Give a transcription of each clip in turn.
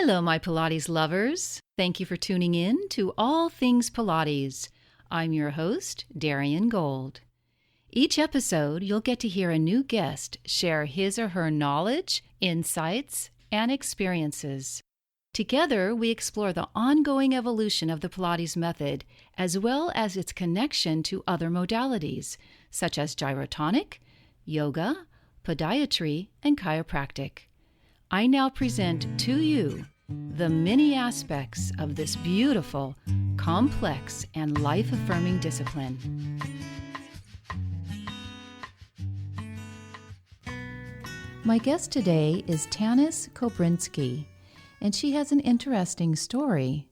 Hello, my Pilates lovers. Thank you for tuning in to All Things Pilates. I'm your host, Darian Gold. Each episode, you'll get to hear a new guest share his or her knowledge, insights, and experiences. Together, we explore the ongoing evolution of the Pilates method, as well as its connection to other modalities, such as gyrotonic, yoga, podiatry, and chiropractic. I now present to you the many aspects of this beautiful, complex, and life-affirming discipline. My guest today is Tannis Kobrinsky, and she has an interesting story.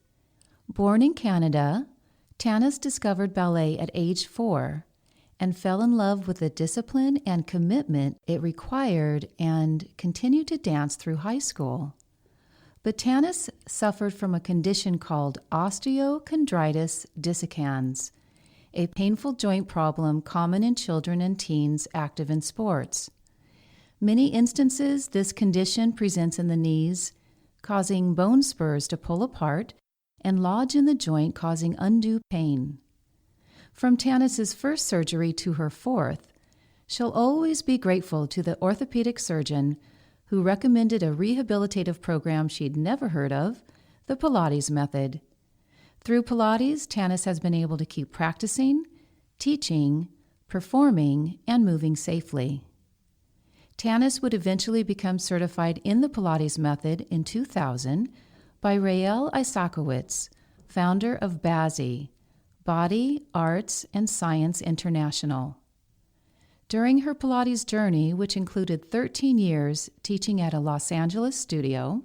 Born in Canada, Tannis discovered ballet at age 4 and fell in love with the discipline and commitment it required and continued to dance through high school. But Tannis suffered from a condition called osteochondritis dissecans, a painful joint problem common in children and teens active in sports. Many instances, this condition presents in the knees, causing bone spurs to pull apart and lodge in the joint, causing undue pain. From Tannis's first surgery to her fourth, she'll always be grateful to the orthopedic surgeon who recommended a rehabilitative program she'd never heard of, the Pilates method. Through Pilates, Tannis has been able to keep practicing, teaching, performing, and moving safely. Tannis would eventually become certified in the Pilates method in 2000 by Rael Isokowitz, founder of BASI, Body, Arts, and Science International. During her Pilates journey, which included 13 years teaching at a Los Angeles studio,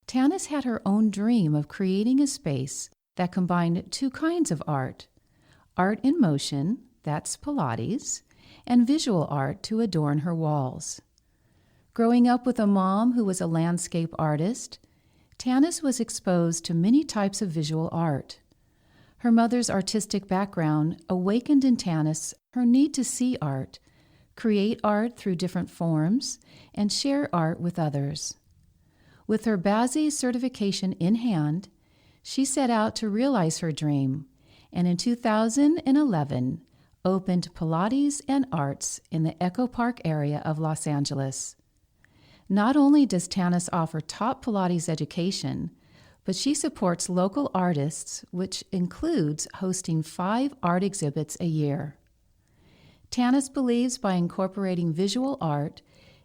Tannis had her own dream of creating a space that combined two kinds of art in motion, that's Pilates, and visual art to adorn her walls. Growing up with a mom who was a landscape artist, Tannis was exposed to many types of visual art. Her mother's artistic background awakened in Tannis her need to see art, create art through different forms, and share art with others. With her BASI certification in hand, she set out to realize her dream, and in 2011 opened Pilates and Arts in the Echo Park area of Los Angeles. Not only does Tannis offer top Pilates education, but she supports local artists, which includes hosting 5 art exhibits a year. Tannis believes by incorporating visual art,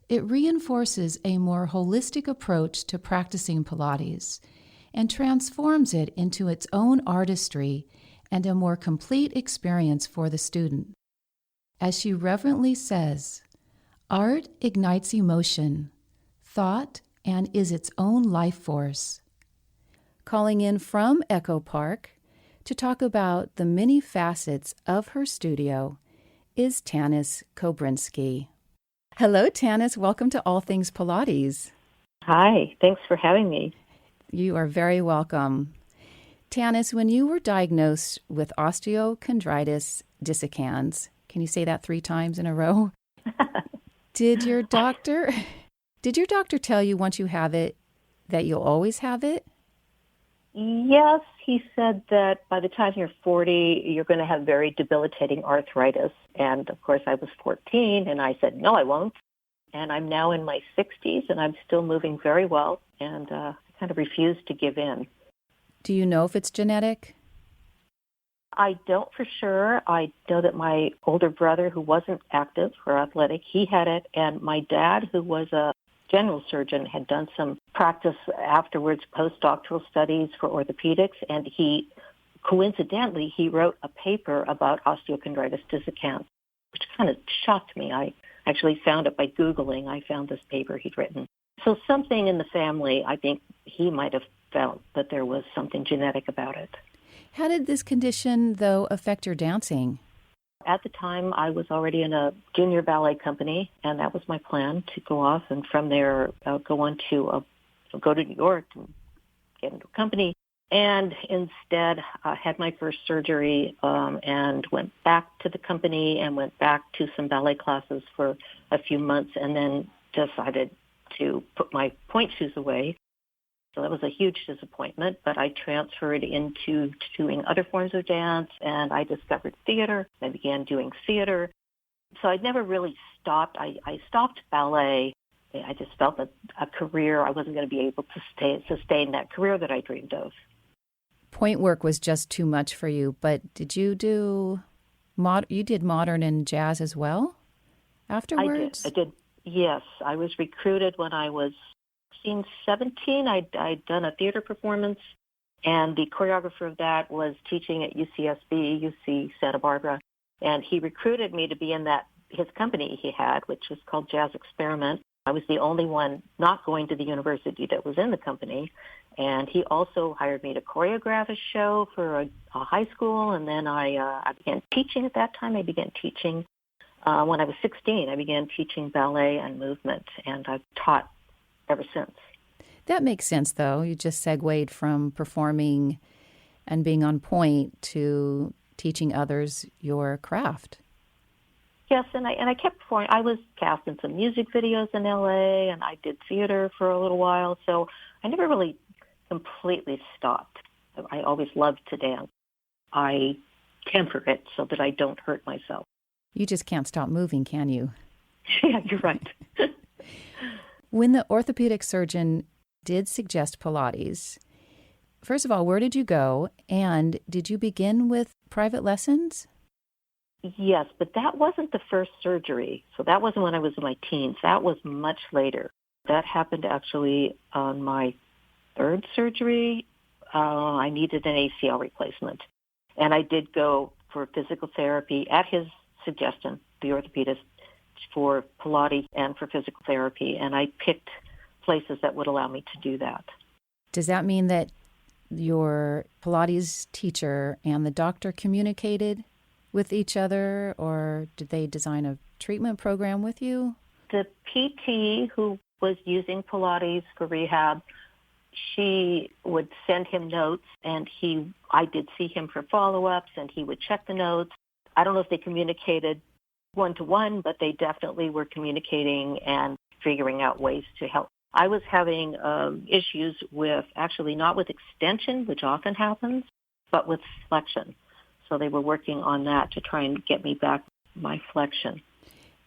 it reinforces a more holistic approach to practicing Pilates and transforms it into its own artistry and a more complete experience for the student. As she reverently says, art ignites emotion, thought, and is its own life force. Calling in from Echo Park to talk about the many facets of her studio is Tannis Kobrinsky. Hello, Tannis. Welcome to All Things Pilates. Hi. Thanks for having me. You are very welcome. Tannis, when you were diagnosed with osteochondritis dissecans, can you say that 3 times in a row? Did your doctor tell you once you have it that you'll always have it? Yes, he said that by the time you're 40, you're going to have very debilitating arthritis. And of course, I was 14, and I said, no, I won't. And I'm now in my 60s, and I'm still moving very well, and I kind of refuse to give in. Do you know if it's genetic? I don't for sure. I know that my older brother, who wasn't active or athletic, he had it, and my dad, who was a general surgeon, had done some practice afterwards, postdoctoral studies for orthopedics, and he wrote a paper about osteochondritis dissecans, which kind of shocked me. I actually found it by Googling. I found this paper he'd written. So something in the family, I think he might have felt that there was something genetic about it. How did this condition, though, affect your dancing? At the time, I was already in a junior ballet company, and that was my plan, to go off and from there go to New York and get into a company. And instead, I had my first surgery and went back to the company and went back to some ballet classes for a few months, and then decided to put my point shoes away So that was a huge disappointment, but I transferred into doing other forms of dance, and I discovered theater. I began doing theater. So I never really stopped. I stopped ballet. I just felt that a career, I wasn't going to be able to sustain that career that I dreamed of. Point work was just too much for you, but did you do, you did modern and jazz as well afterwards? I did. Yes, I was recruited when I was 17. I'd done a theater performance, and the choreographer of that was teaching at UCSB, UC Santa Barbara, and he recruited me to be in his company he had, which was called Jazz Experiment. I was the only one not going to the university that was in the company, and he also hired me to choreograph a show for a high school, and then I began teaching at that time. I began teaching when I was 16. I began teaching ballet and movement, and I've taught ever since. That makes sense, though. You just segued from performing and being on point to teaching others your craft. Yes, and I kept performing. I was cast in some music videos in LA, and I did theater for a little while, so I never really completely stopped. I always loved to dance. I temper it so that I don't hurt myself. You just can't stop moving, can you? Yeah, you're right. When the orthopedic surgeon did suggest Pilates, first of all, where did you go? And did you begin with private lessons? Yes, but that wasn't the first surgery. So that wasn't when I was in my teens. That was much later. That happened actually on my third surgery. I needed an ACL replacement. And I did go for physical therapy at his suggestion, the orthopedist, for Pilates and for physical therapy, and I picked places that would allow me to do that. Does that mean that your Pilates teacher and the doctor communicated with each other, or did they design a treatment program with you? The PT who was using Pilates for rehab, she would send him notes, and I did see him for follow-ups, and he would check the notes. I don't know if they communicated one-to-one, but they definitely were communicating and figuring out ways to help. I was having issues with, actually not with extension, which often happens, but with flexion. So they were working on that to try and get me back my flexion.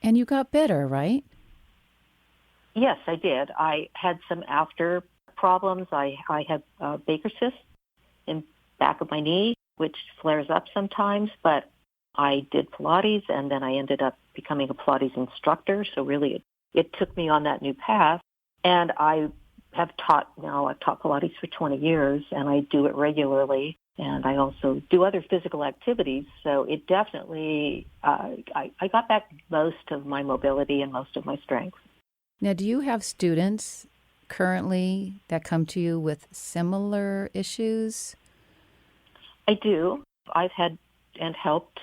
And you got better, right? Yes, I did. I had some after problems. I had Baker cyst in back of my knee, which flares up sometimes, but I did Pilates, and then I ended up becoming a Pilates instructor. So really, it took me on that new path. And I've taught Pilates for 20 years, and I do it regularly. And I also do other physical activities. So it definitely, I got back most of my mobility and most of my strength. Now, do you have students currently that come to you with similar issues? I do. I've had and helped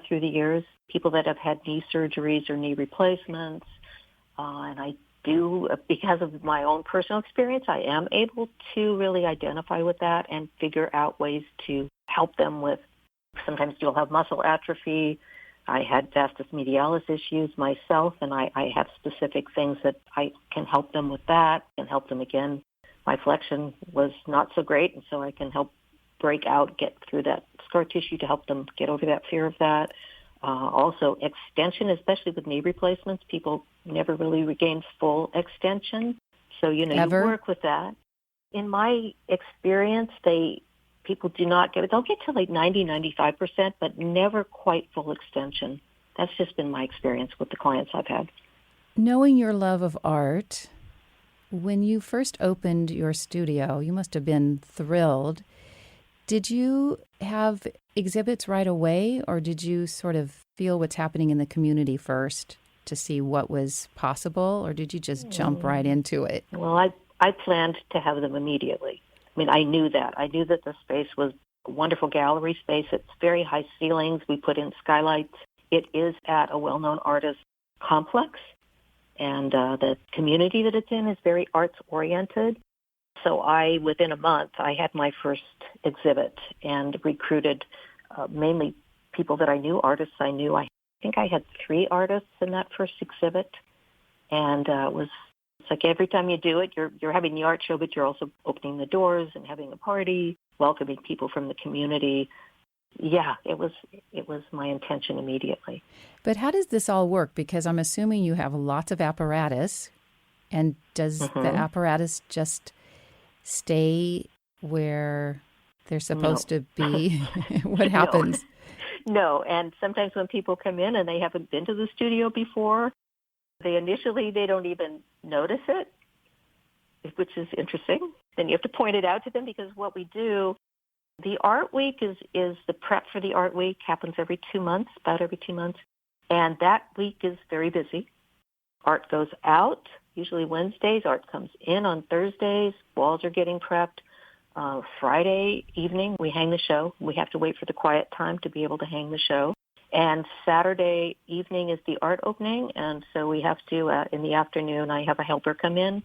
through the years people that have had knee surgeries or knee replacements. And I do, because of my own personal experience, I am able to really identify with that and figure out ways to help them with, sometimes you'll have muscle atrophy. I had vastus medialis issues myself, and I have specific things that I can help them with that and help them again. My flexion was not so great, and so I can help break out, get through that scar tissue to help them get over that fear of that. Also, extension, especially with knee replacements, people never really regain full extension. So, you work with that. In my experience, people do not get it. They'll get to like 90, 95%, but never quite full extension. That's just been my experience with the clients I've had. Knowing your love of art, when you first opened your studio, you must have been thrilled. Did you have exhibits right away, or did you sort of feel what's happening in the community first to see what was possible, or did you just jump right into it? Well, I planned to have them immediately. I mean, I knew that. I knew that the space was a wonderful gallery space. It's very high ceilings. We put in skylights. It is at a well-known artist complex, and the community that it's in is very arts-oriented. So within a month, I had my first exhibit and recruited mainly people that I knew, artists I knew. I think I had 3 artists in that first exhibit, and it was It's like every time you do it, you're having the art show, but you're also opening the doors and having a party, welcoming people from the community. Yeah, it was my intention immediately. But how does this all work? Because I'm assuming you have lots of apparatus, and does the apparatus just stay where they're supposed to be? What happens? No, and sometimes when people come in and they haven't been to the studio before, they don't even notice it, which is interesting. Then you have to point it out to them, because what we do, the art week is the prep for the art week, happens every 2 months, about every 2 months. And that week is very busy. Art goes out, usually Wednesdays. Art comes in on Thursdays. Walls are getting prepped. Friday evening, we hang the show. We have to wait for the quiet time to be able to hang the show. And Saturday evening is the art opening. And so we have to, in the afternoon, I have a helper come in.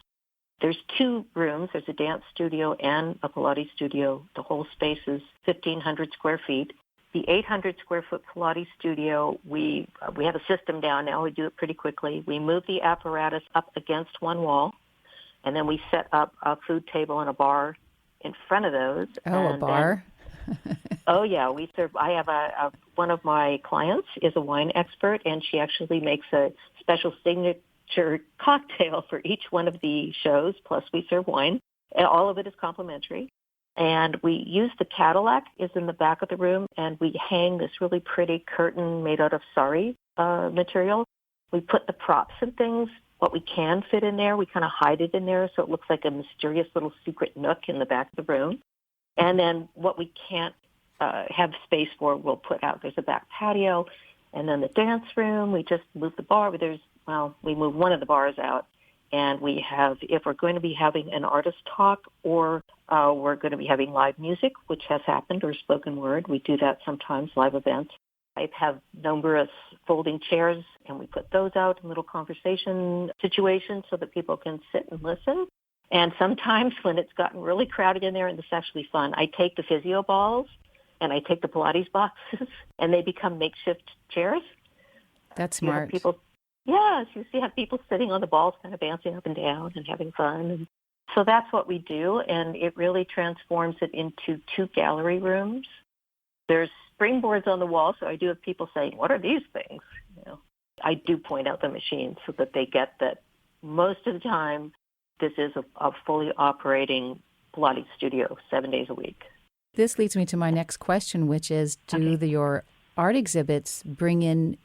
There's 2 rooms. There's a dance studio and a Pilates studio. The whole space is 1,500 square feet. The 800 square foot Pilates studio, we have a system down now. We do it pretty quickly. We move the apparatus up against one wall, and then we set up a food table and a bar in front of those. Oh, a bar? Oh, yeah. We serve. I have one of my clients is a wine expert, and she actually makes a special signature cocktail for each one of the shows, plus we serve wine. And all of it is complimentary. And we use the Cadillac is in the back of the room, and we hang this really pretty curtain made out of sari material. We put the props and things, what we can fit in there. We kind of hide it in there so it looks like a mysterious little secret nook in the back of the room. And then what we can't have space for, we'll put out. There's a back patio. And then the dance room, we just move the bar. We move one of the bars out. And we have, if we're going to be having an artist talk or we're going to be having live music, which has happened, or spoken word, we do that sometimes, live events. I have numerous folding chairs, and we put those out in little conversation situations so that people can sit and listen. And sometimes when it's gotten really crowded in there, and this is actually fun, I take the physio balls and I take the Pilates boxes, and they become makeshift chairs. That's smart. Yes, you have people sitting on the balls kind of bouncing up and down and having fun. And so that's what we do, and it really transforms it into 2 gallery rooms. There's springboards on the wall, so I do have people saying, what are these things? I do point out the machines so that they get that most of the time this is a fully operating Pilates studio 7 days a week. This leads me to my next question, which is, your art exhibits bring in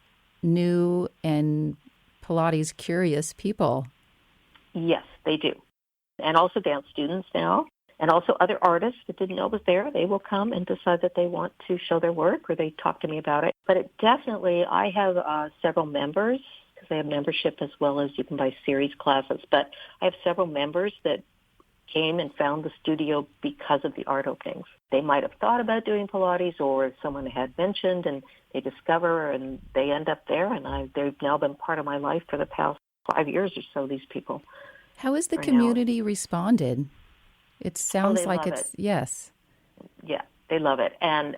new and Pilates curious people? Yes, they do. And also dance students now, and also other artists that didn't know was there. They will come and decide that they want to show their work, or they talk to me about it. But I have several members, because I have membership as well as you can buy series classes. But I have several members that came and found the studio because of the art openings. They might have thought about doing Pilates, or someone had mentioned, and they discover, and they end up there. And they've now been part of my life for the past 5 years or so, these people. How has the community responded? It sounds like it's, yes. Yeah, they love it. And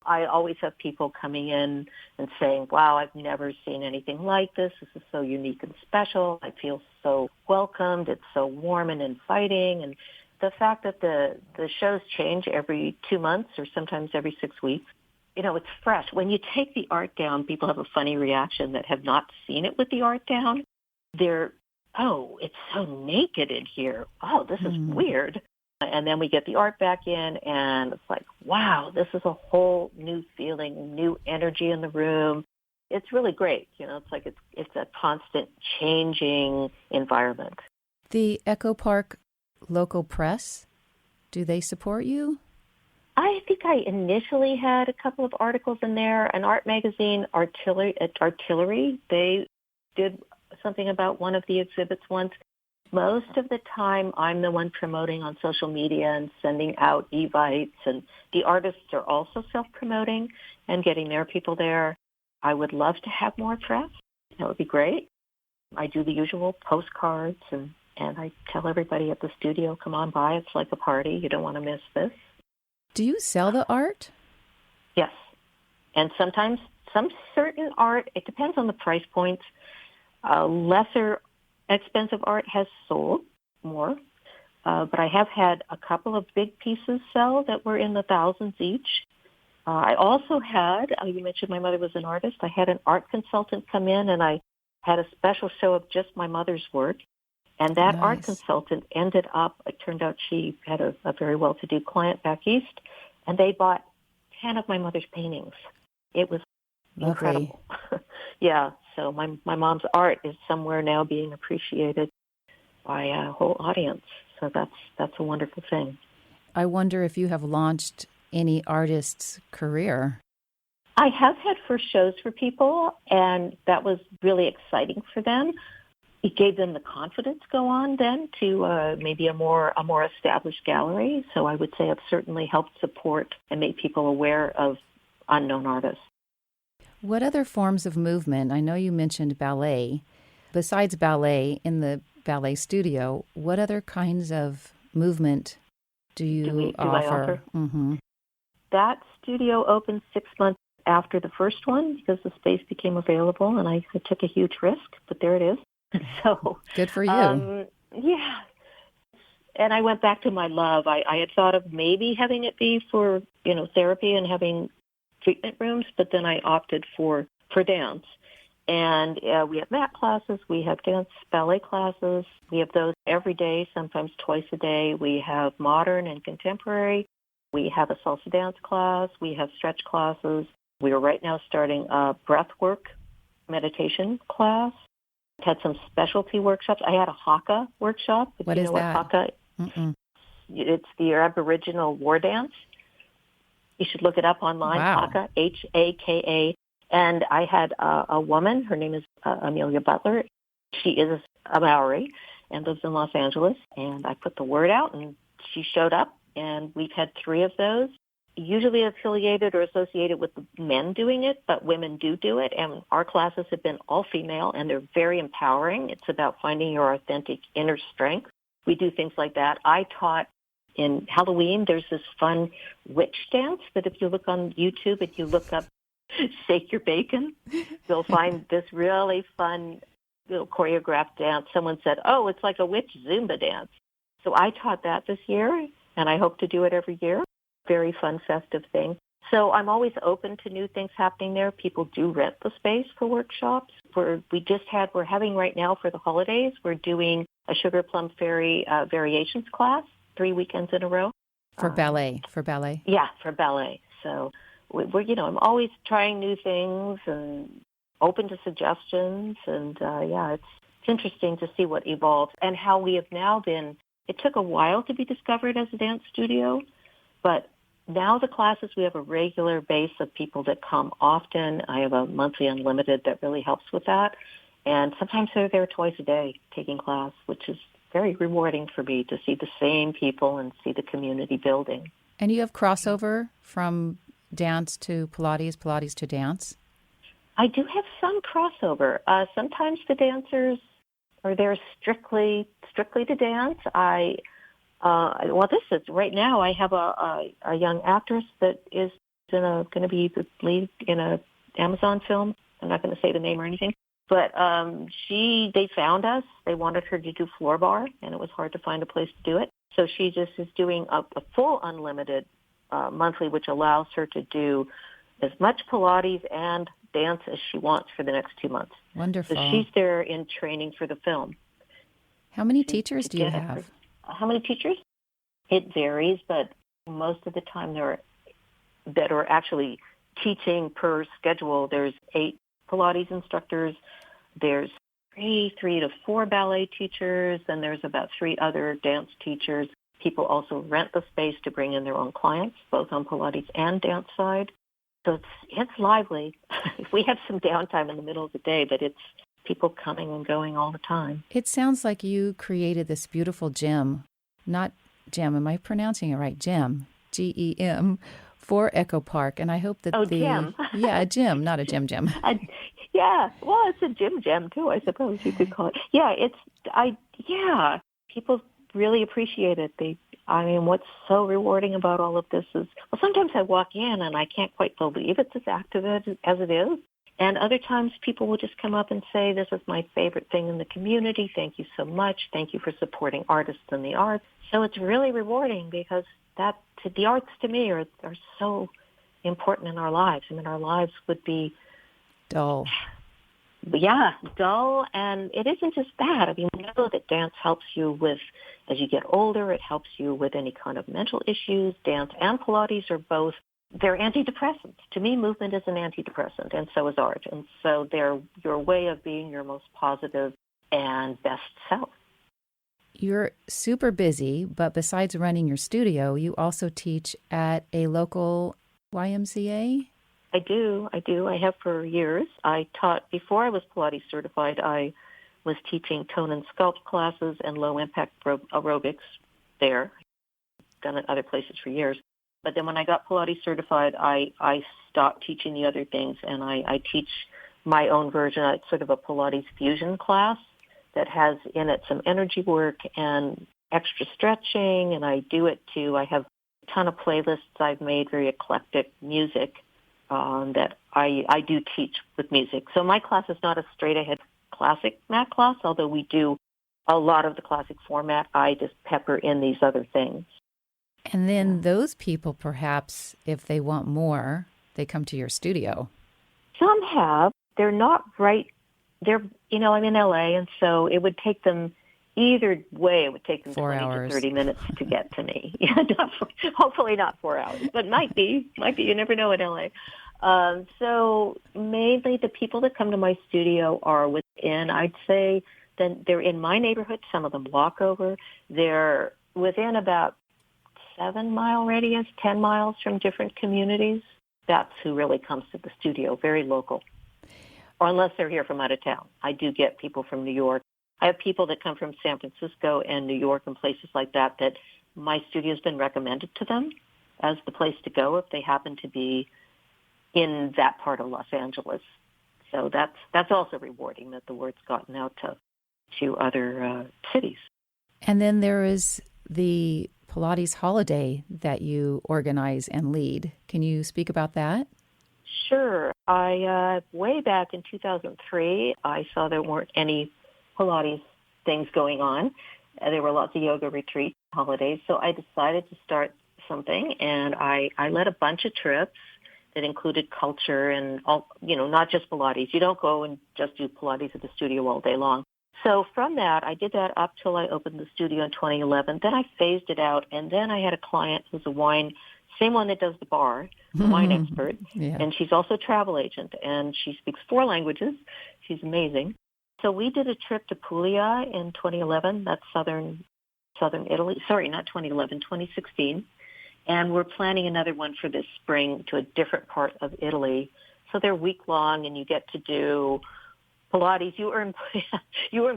I always have people coming in and saying, wow, I've never seen anything like this. This is so unique and special. I feel so welcomed. It's so warm and inviting. And the fact that the shows change every 2 months or sometimes every 6 weeks, it's fresh. When you take the art down, people have a funny reaction that have not seen it with the art down. They're, oh, it's so naked in here. Oh, this is weird. And then we get the art back in, and it's like, wow, this is a whole new feeling, new energy in the room. It's really great. It's like it's a constant changing environment. The Echo Park local press, do they support you? I think I initially had a couple of articles in there. An art magazine, Artillery, they did something about one of the exhibits once. Most of the time, I'm the one promoting on social media and sending out evites, and the artists are also self-promoting and getting their people there. I would love to have more press. That would be great. I do the usual postcards, and I tell everybody at the studio, come on by. It's like a party. You don't want to miss this. Do you sell the art? Yes. And sometimes some certain art, it depends on the price points. Lesser expensive art has sold more, but I have had a couple of big pieces sell that were in the thousands each. I also had, you mentioned my mother was an artist, I had an art consultant come in and I had a special show of just my mother's work. And that Nice. art consultant ended up, it turned out she had a very well-to-do client back east, and they bought 10 of my mother's paintings. It was Lovely. incredible. Yeah, so my mom's art is somewhere now being appreciated by a whole audience. So that's a wonderful thing. I wonder if you have launched any artist's career. I have had first shows for people, and that was really exciting for them. It gave them the confidence to go on then to maybe a more established gallery. So I would say I've certainly helped support and make people aware of unknown artists. What other forms of movement? I know you mentioned ballet. Besides ballet in the ballet studio, what other kinds of movement do you offer? I offer? Mm-hmm. That studio opened 6 months after the first one because the space became available, and I took a huge risk, but there it is. So good for you. Yeah. And I went back to my love. I had thought of maybe having it be for, therapy and having treatment rooms, but then I opted for dance. And we have mat classes, we have dance ballet classes. We have those every day, sometimes twice a day. We have modern and contemporary. We have a salsa dance class. We have stretch classes. We are right now starting a breathwork meditation class. Had some specialty workshops. I had a haka workshop. What is that? Haka? Mm-mm. It's the Aboriginal war dance. You should look it up online. Wow. Haka, Haka. And I had a woman. Her name is Amelia Butler. She is a Maori and lives in Los Angeles. And I put the word out, and she showed up. And we've had 3 of those. Usually affiliated or associated with the men doing it, but women do it. And our classes have been all female, and they're very empowering. It's about finding your authentic inner strength. We do things like that. I taught in Halloween, there's this fun witch dance that if you look on YouTube and you look up Shake Your Bacon, you'll find this really fun choreographed dance. Someone said, oh, it's like a witch Zumba dance. So I taught that this year, and I hope to do it every year. Very fun, festive thing. So I'm always open to new things happening there. People do rent the space for workshops. We're having right now for the holidays, we're doing a Sugar Plum Fairy variations class 3 weekends in a row. For ballet. Yeah, for ballet. So I'm always trying new things and open to suggestions. And it's interesting to see what evolves and how we have now been. It took a while to be discovered as a dance studio, but now the classes, we have a regular base of people that come often. I have a monthly unlimited that really helps with that. And sometimes they're there twice a day taking class, which is very rewarding for me to see the same people and see the community building. And you have crossover from dance to Pilates, Pilates to dance? I do have some crossover. Sometimes the dancers are there strictly to dance. This is right now. I have a young actress that is going to be the lead in a Amazon film. I'm not going to say the name or anything, but they found us. They wanted her to do floor bar, and it was hard to find a place to do it. So she just is doing a full unlimited monthly, which allows her to do as much Pilates and dance as she wants for the next 2 months. Wonderful. So she's there in training for the film. How many teachers do you have? How many teachers? It varies, but most of the time that are actually teaching per schedule. There's 8 Pilates instructors. There's 3 to 4 ballet teachers, and there's about 3 other dance teachers. People also rent the space to bring in their own clients, both on Pilates and dance side. So it's lively. We have some downtime in the middle of the day, but it's people coming and going all the time. It sounds like you created this beautiful gym, not gem, am I pronouncing it right? Gem, Gem, for Echo Park. And I hope that gem. Yeah, a gym, not a gem. Yeah, well, it's a gym too, I suppose you could call it. Yeah, people really appreciate it. What's so rewarding about all of this is, sometimes I walk in and I can't quite believe it's as active as it is. And other times people will just come up and say, this is my favorite thing in the community. Thank you so much. Thank you for supporting artists in the arts. So it's really rewarding because the arts to me are so important in our lives. I mean, our lives would be dull. Yeah, dull. And it isn't just that. I mean, we know that dance helps you with, as you get older, it helps you with any kind of mental issues. Dance and Pilates are both, they're antidepressants. To me, movement is an antidepressant, and so is art. And so they're your way of being your most positive and best self. You're super busy, but besides running your studio, you also teach at a local YMCA? I do. I have for years. I taught, before I was Pilates certified, I was teaching tone and sculpt classes and low-impact aerobics there. I've done it other places for years. But then when I got Pilates certified, I stopped teaching the other things, and I teach my own version. It's sort of a Pilates fusion class that has in it some energy work and extra stretching, and I do it too. I have a ton of playlists I've made, very eclectic music that I do teach with music. So my class is not a straight-ahead classic mat class, although we do a lot of the classic format. I just pepper in these other things. And then those people, perhaps, if they want more, they come to your studio. Some have. They're not right. I'm in LA, and so it would take them, either way, it would take them 4 20 hours. to 30 minutes to get to me. Hopefully not 4 hours, but might be. You never know in LA. So mainly the people that come to my studio are within, I'd say, then they're in my neighborhood. Some of them walk over. They're within about 7-mile radius, 10 miles from different communities. That's who really comes to the studio, very local. Or unless they're here from out of town. I do get people from New York. I have people that come from San Francisco and New York and places like that my studio's been recommended to them as the place to go if they happen to be in that part of Los Angeles. So that's also rewarding that the word's gotten out to other cities. And then there is the Pilates holiday that you organize and lead. Can you speak about that? Sure. I way back in 2003, I saw there weren't any Pilates things going on. There were lots of yoga retreats, holidays, so I decided to start something, and I led a bunch of trips that included culture and all, not just Pilates. You don't go and just do Pilates at the studio all day long. So from that, I did that up till I opened the studio in 2011. Then I phased it out, and then I had a client who's same one that does the bar, a wine expert, and she's also a travel agent, and she speaks 4 languages. She's amazing. So we did a trip to Puglia in 2011. That's southern Italy. Sorry, not 2011, 2016. And we're planning another one for this spring to a different part of Italy. So they're week-long, and you get to do Pilates. You earn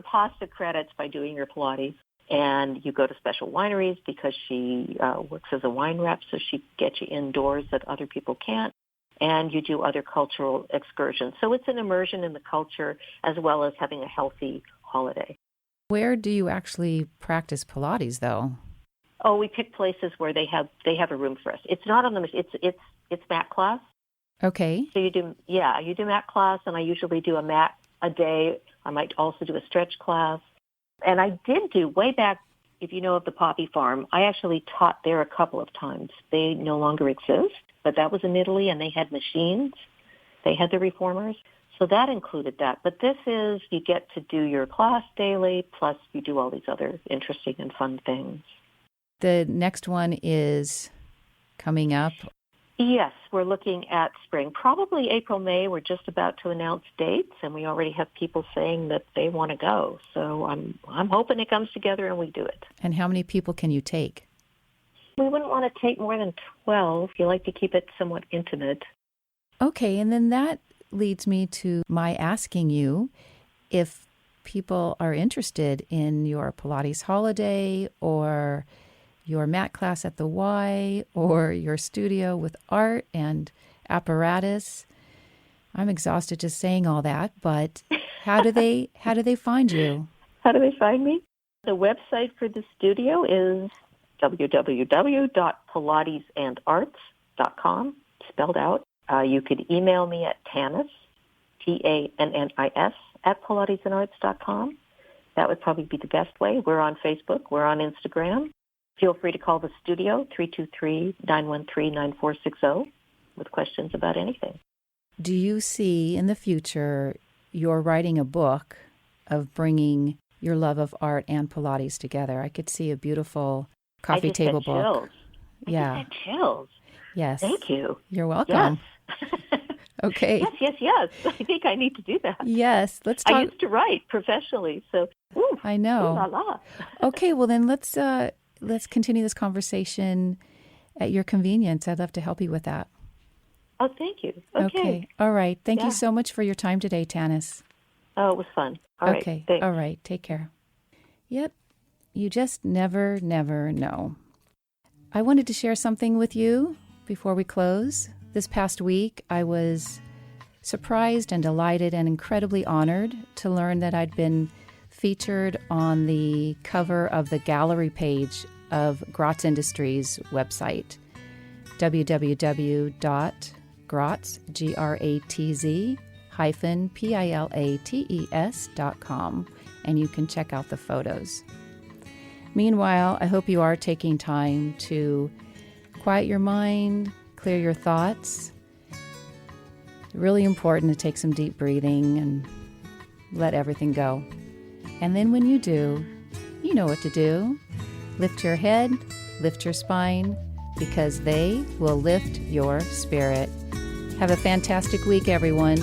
pasta credits by doing your Pilates. And you go to special wineries because she works as a wine rep, so she gets you indoors that other people can't. And you do other cultural excursions. So it's an immersion in the culture as well as having a healthy holiday. Where do you actually practice Pilates, though? Oh, we pick places where they have a room for us. It's not on the machine. It's mat class. Okay. So you do mat class, and I usually do a mat a day. I might also do a stretch class. And I did do, way back, if you know of the Poppy Farm, I actually taught there a couple of times. They no longer exist, but that was in Italy, and they had machines. They had the reformers. So that included that. But this is, you get to do your class daily, plus you do all these other interesting and fun things. The next one is coming up. Yes, we're looking at spring, probably April, May. We're just about to announce dates, and we already have people saying that they want to go. So I'm hoping it comes together and we do it. And how many people can you take? We wouldn't want to take more than 12. You like to keep it somewhat intimate. Okay, and then that leads me to my asking you if people are interested in your Pilates holiday or your mat class at the Y or your studio with art and apparatus. I'm exhausted just saying all that, but how do they find you? How do they find me? The website for the studio is www.pilatesandarts.com, spelled out. You could email me at Tannis, TANNIS @pilatesandarts.com. That would probably be the best way. We're on Facebook. We're on Instagram. Feel free to call the studio, 323-913-9460, with questions about anything. Do you see in the future you're writing a book of bringing your love of art and Pilates together? I could see a beautiful coffee table book. Chills. Yeah. I just had chills. Yes. Thank you. You're welcome. Yes. Okay. Yes. I think I need to do that. Yes. Let's talk. I used to write professionally, so I know. Ooh la la. Okay, well then let's continue this conversation at your convenience. I'd love to help you with that. Oh, thank you. Okay. All right. Thank Yeah. you so much for your time today, Tannis. Oh, it was fun. All right. Okay. Thanks. All right. Take care. Yep. You just never know. I wanted to share something with you before we close. This past week, I was surprised and delighted and incredibly honored to learn that I'd been featured on the cover of the gallery page of Gratz Industries website, www.gratz, Gratz-Pilates.com, and you can check out the photos. Meanwhile, I hope you are taking time to quiet your mind, clear your thoughts. Really important to take some deep breathing and let everything go. And then when you do, you know what to do. Lift your head, lift your spine, because they will lift your spirit. Have a fantastic week, everyone.